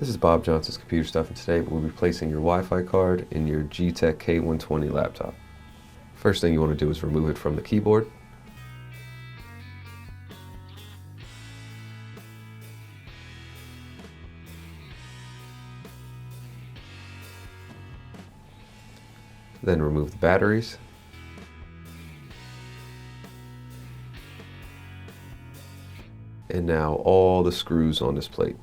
This is Bob Johnson's Computer Stuff, and today we'll be replacing your Wi-Fi card in your Getac K120 laptop. First thing you want to do is remove it from the keyboard. Then remove the batteries. And now all the screws on this plate.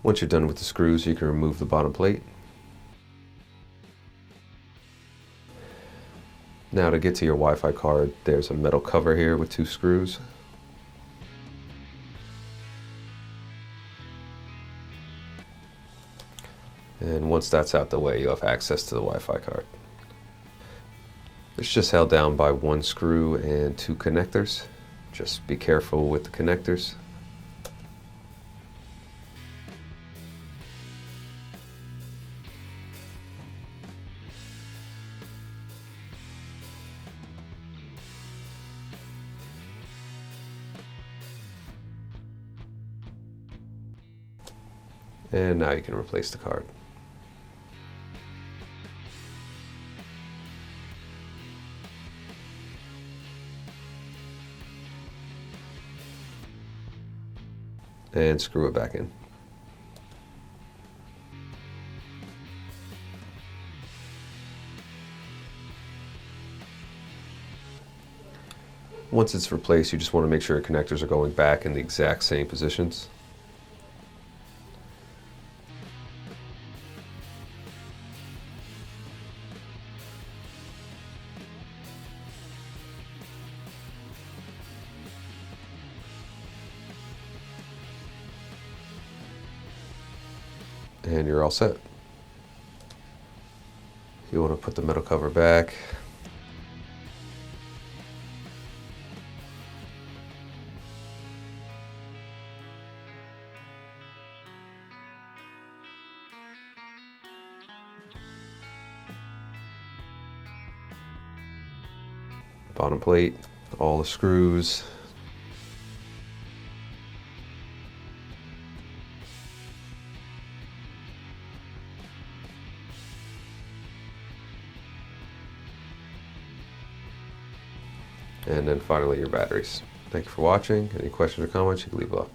Once you're done with the screws, you can remove the bottom plate. Now to get to your Wi-Fi card, there's a metal cover here with 2 screws. And once that's out the way, you'll have access to the Wi-Fi card. It's just held down by 1 screw and 2 connectors. Just be careful with the connectors. And now you can replace the card. And screw it back in. Once it's replaced, you just want to make sure your connectors are going back in the exact same positions. And you're all set. You want to put the metal cover back. Bottom plate, all the screws. And then finally your batteries. Thank you for watching. Any questions or comments, you can leave below.